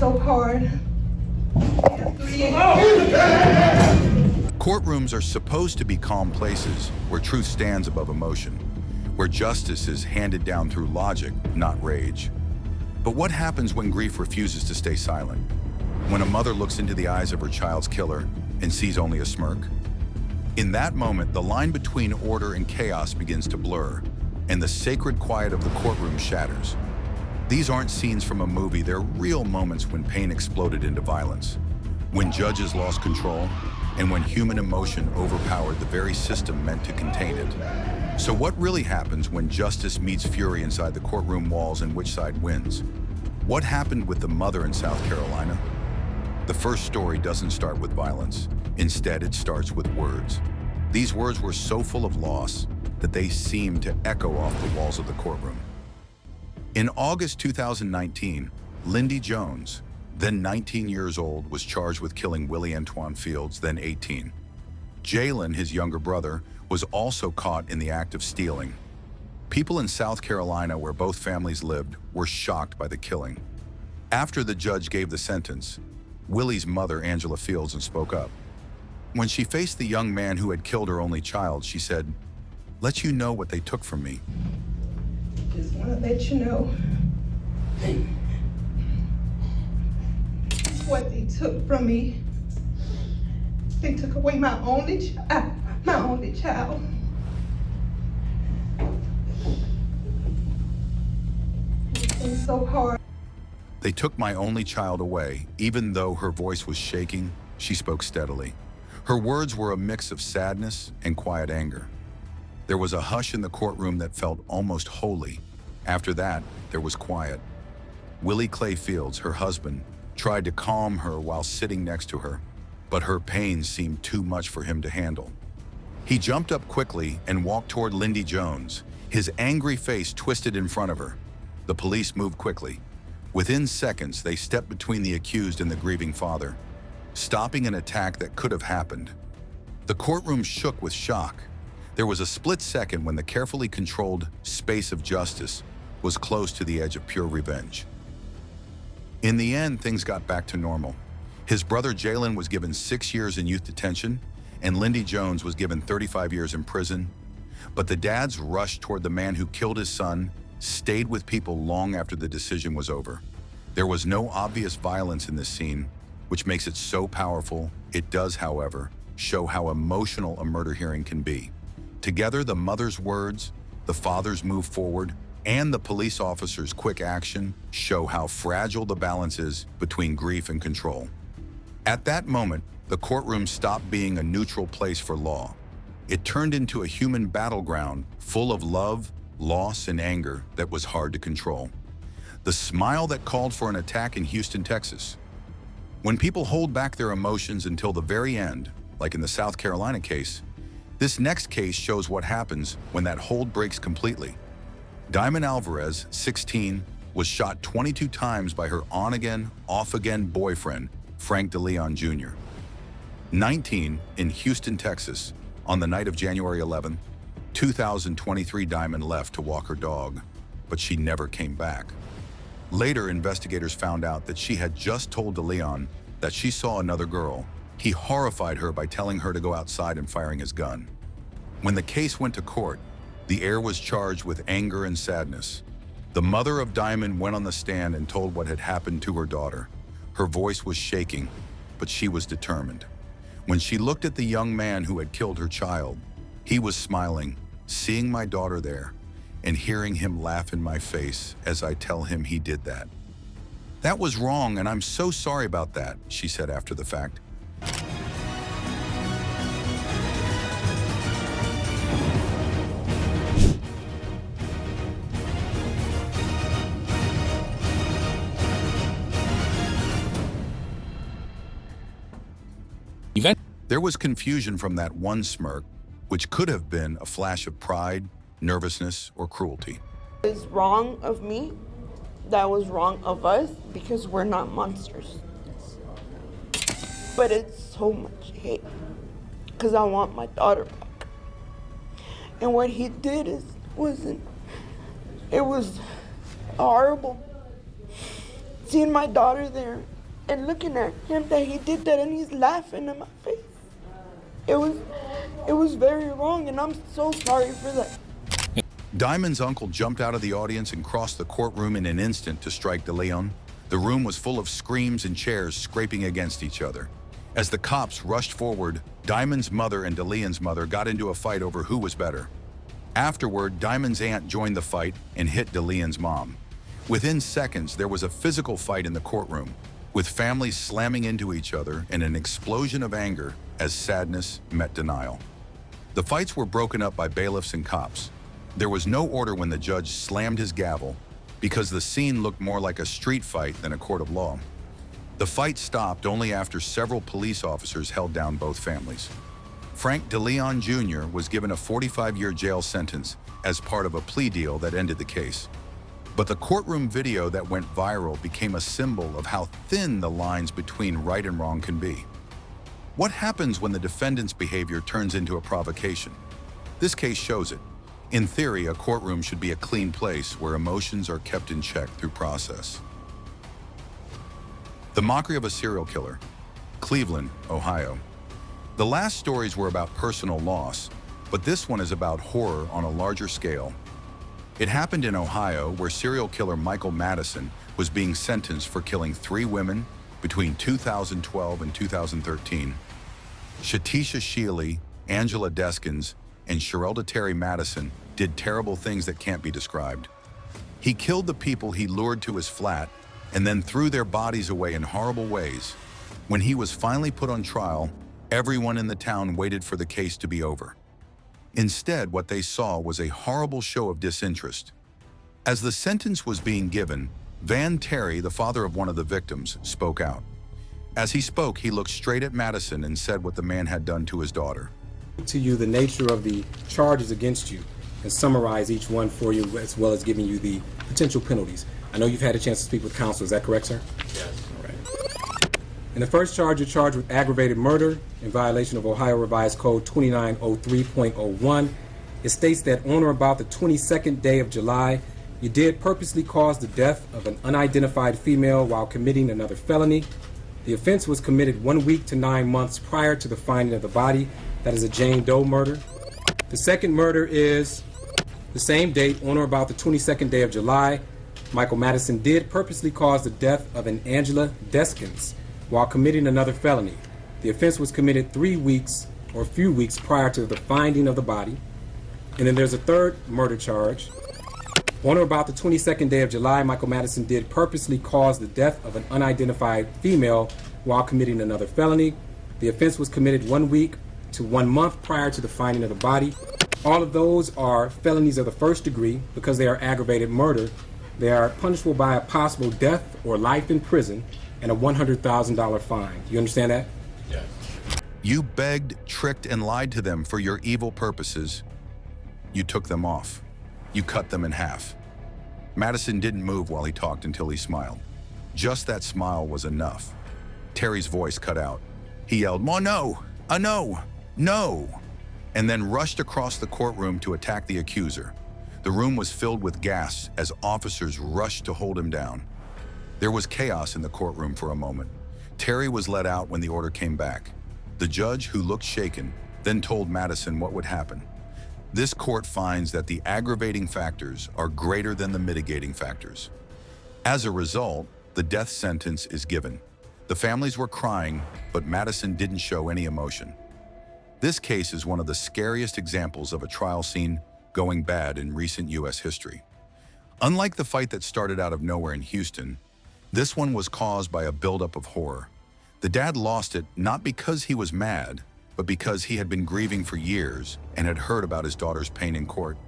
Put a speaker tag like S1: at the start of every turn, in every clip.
S1: so hard.
S2: Courtrooms are supposed to be calm places where truth stands above emotion, where justice is handed down through logic, not rage. But what happens when grief refuses to stay silent? When a mother looks into the eyes of her child's killer and sees only a smirk? In that moment, the line between order and chaos begins to blur, and the sacred quiet of the courtroom shatters. These aren't scenes from a movie, they're real moments when pain exploded into violence, when judges lost control, and when human emotion overpowered the very system meant to contain it. So what really happens when justice meets fury inside the courtroom walls, and which side wins? What happened with the mother in South Carolina? The first story doesn't start with violence. Instead, it starts with words. These words were so full of loss that they seemed to echo off the walls of the courtroom. In August 2019, Lindy Jones, then 19 years old, was charged with killing Willie Antoine Fields, then 18. Jalen, his younger brother, was also caught in the act of stealing. People in South Carolina, where both families lived, were shocked by the killing. After the judge gave the sentence, Willie's mother, Angela Fields, spoke up. When she faced the young man who had killed her only child, she said, "Let you know what they took from me."
S1: Just want to let you know what they took from me. They took away my only child. It's been so hard.
S2: They took my only child away. Even though her voice was shaking, she spoke steadily. Her words were a mix of sadness and quiet anger. There was a hush in the courtroom that felt almost holy. After that, there was quiet. Willie Clay Fields, her husband, tried to calm her while sitting next to her, but her pain seemed too much for him to handle. He jumped up quickly and walked toward Lindy Jones, his angry face twisted in front of her. The police moved quickly. Within seconds, they stepped between the accused and the grieving father, stopping an attack that could have happened. The courtroom shook with shock. There was a split second when the carefully controlled space of justice was close to the edge of pure revenge. In the end, things got back to normal. His brother Jalen was given 6 years in youth detention, and Lindy Jones was given 35 years in prison. But the dad's rush toward the man who killed his son stayed with people long after the decision was over. There was no obvious violence in this scene, which makes it so powerful. It does, however, show how emotional a murder hearing can be. Together, the mother's words, the father's move forward, and the police officer's quick action show how fragile the balance is between grief and control. At that moment, the courtroom stopped being a neutral place for law. It turned into a human battleground full of love, loss, and anger that was hard to control. The smile that called for an attack in Houston, Texas. When people hold back their emotions until the very end, like in the South Carolina case, this next case shows what happens when that hold breaks completely. Diamond Alvarez, 16, was shot 22 times by her on-again, off-again boyfriend, Frank DeLeon Jr. 19, in Houston, Texas, on the night of January 11, 2023, Diamond left to walk her dog, but she never came back. Later, investigators found out that she had just told DeLeon that she saw another girl. He horrified her by telling her to go outside and firing his gun. When the case went to court, the heir was charged with anger and sadness. The mother of Diamond went on the stand and told what had happened to her daughter. Her voice was shaking, but she was determined. When she looked at the young man who had killed her child, he was smiling, seeing my daughter there, and hearing him laugh in my face as I tell him he did that. "That was wrong, and I'm so sorry about that," she said after the fact. There was confusion from that one smirk, which could have been a flash of pride, nervousness, or cruelty.
S3: It was wrong of me. That was wrong of us because we're not monsters. But it's so much hate because I want my daughter back. And what he did it was horrible. Seeing my daughter there and looking at him that he did that and he's laughing in my face. It was very wrong, and I'm so sorry for that.
S2: Diamond's uncle jumped out of the audience and crossed the courtroom in an instant to strike DeLeon. The room was full of screams and chairs scraping against each other. As the cops rushed forward, Diamond's mother and DeLeon's mother got into a fight over who was better. Afterward, Diamond's aunt joined the fight and hit DeLeon's mom. Within seconds, there was a physical fight in the courtroom, with families slamming into each other and an explosion of anger as sadness met denial. The fights were broken up by bailiffs and cops. There was no order when the judge slammed his gavel because the scene looked more like a street fight than a court of law. The fight stopped only after several police officers held down both families. Frank DeLeon Jr. was given a 45-year jail sentence as part of a plea deal that ended the case. But the courtroom video that went viral became a symbol of how thin the lines between right and wrong can be. What happens when the defendant's behavior turns into a provocation? This case shows it. In theory, a courtroom should be a clean place where emotions are kept in check through process. The mockery of a serial killer, Cleveland, Ohio. The last stories were about personal loss, but this one is about horror on a larger scale. It happened in Ohio, where serial killer Michael Madison was being sentenced for killing 3 women between 2012 and 2013. Shatisha Shealy, Angela Deskins, and Sherelda Terry Madison did terrible things that can't be described. He killed the people he lured to his flat and then threw their bodies away in horrible ways. When he was finally put on trial, everyone in the town waited for the case to be over. Instead, what they saw was a horrible show of disinterest. As the sentence was being given, Van Terry, the father of one of the victims, spoke out. As he spoke, he looked straight at Madison and said what the man had done to his daughter.
S4: To you the nature of the charges against you and summarize each one for you, as well as giving you the potential penalties. I know you've had a chance to speak with counsel. Is that correct, sir?
S5: Yes.
S4: All right. In the first charge, you're charged with aggravated murder in violation of Ohio Revised Code 2903.01. It states that on or about the 22nd day of July, you did purposely cause the death of an unidentified female while committing another felony. The offense was committed 1 week to 9 months prior to the finding of the body. That is a Jane Doe murder. The second murder is the same date, on or about the 22nd day of July. Michael Madison did purposely cause the death of an Angela Deskins while committing another felony. The offense was committed 3 weeks or a few weeks prior to the finding of the body. And then there's a third murder charge. On or about the 22nd day of July, Michael Madison did purposely cause the death of an unidentified female while committing another felony. The offense was committed 1 week to 1 month prior to the finding of the body. All of those are felonies of the first degree because they are aggravated murder. They are punishable by a possible death or life in prison and a $100,000 fine. Do you understand that?
S5: Yes.
S2: You begged, tricked, and lied to them for your evil purposes. You took them off. You cut them in half. Madison didn't move while he talked until he smiled. Just that smile was enough. Terry's voice cut out. He yelled, "More no! A no! No!" and then rushed across the courtroom to attack the accuser. The room was filled with gas as officers rushed to hold him down. There was chaos in the courtroom for a moment. Terry was let out when the order came back. The judge, who looked shaken, then told Madison what would happen. This court finds that the aggravating factors are greater than the mitigating factors. As a result, the death sentence is given. The families were crying, but Madison didn't show any emotion. This case is one of the scariest examples of a trial scene going bad in recent U.S. history. Unlike the fight that started out of nowhere in Houston, this one was caused by a buildup of horror. The dad lost it not because he was mad, but because he had been grieving for years and had heard about his daughter's pain in court.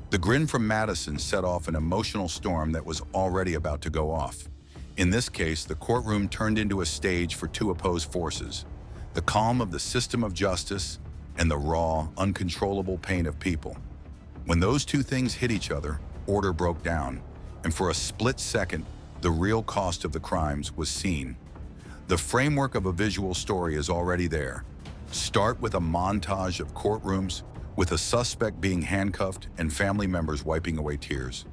S2: The grin from Madison set off an emotional storm that was already about to go off. In this case, the courtroom turned into a stage for two opposed forces: the calm of the system of justice and the raw, uncontrollable pain of people. When those two things hit each other, order broke down, and for a split second, the real cost of the crimes was seen. The framework of a visual story is already there. Start with a montage of courtrooms, with a suspect being handcuffed and family members wiping away tears.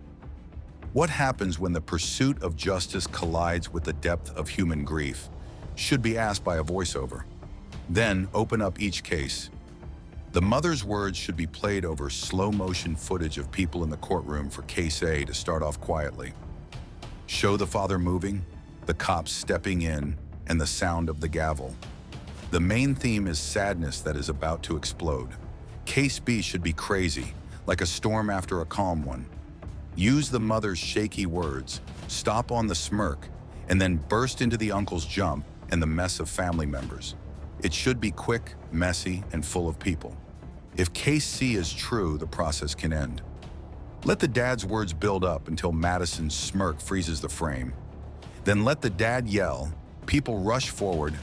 S2: What happens when the pursuit of justice collides with the depth of human grief should be asked by a voiceover. Then open up each case. The mother's words should be played over slow-motion footage of people in the courtroom for Case A to start off quietly. Show the father moving, the cops stepping in, and the sound of the gavel. The main theme is sadness that is about to explode. Case B should be crazy, like a storm after a calm one. Use the mother's shaky words, stop on the smirk, and then burst into the uncle's jump and the mess of family members. It should be quick, messy, and full of people. If Case C is true, the process can end. Let the dad's words build up until Madison's smirk freezes the frame. Then let the dad yell, people rush forward,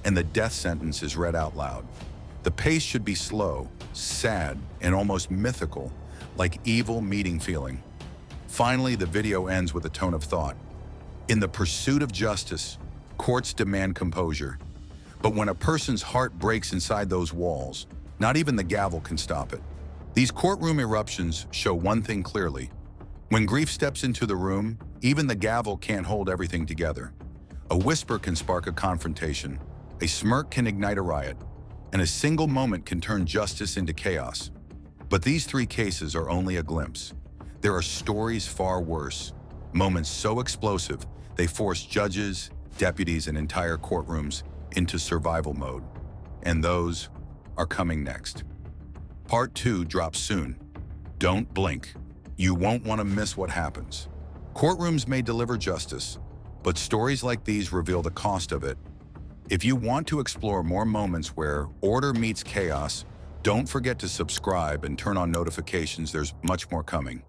S2: and the death sentence is read out loud. The pace should be slow, sad, and almost mythical, like evil meeting feeling. Finally, the video ends with a tone of thought. In the pursuit of justice, courts demand composure. But when a person's heart breaks inside those walls, not even the gavel can stop it. These courtroom eruptions show one thing clearly. When grief steps into the room, even the gavel can't hold everything together. A whisper can spark a confrontation, a smirk can ignite a riot, and a single moment can turn justice into chaos. But these three cases are only a glimpse. There are stories far worse, moments so explosive they force judges, deputies, and entire courtrooms into survival mode. And those are coming next. Part 2 drops soon. Don't blink. You won't want to miss what happens. Courtrooms may deliver justice, but stories like these reveal the cost of it. If you want to explore more moments where order meets chaos, don't forget to subscribe and turn on notifications. There's much more coming.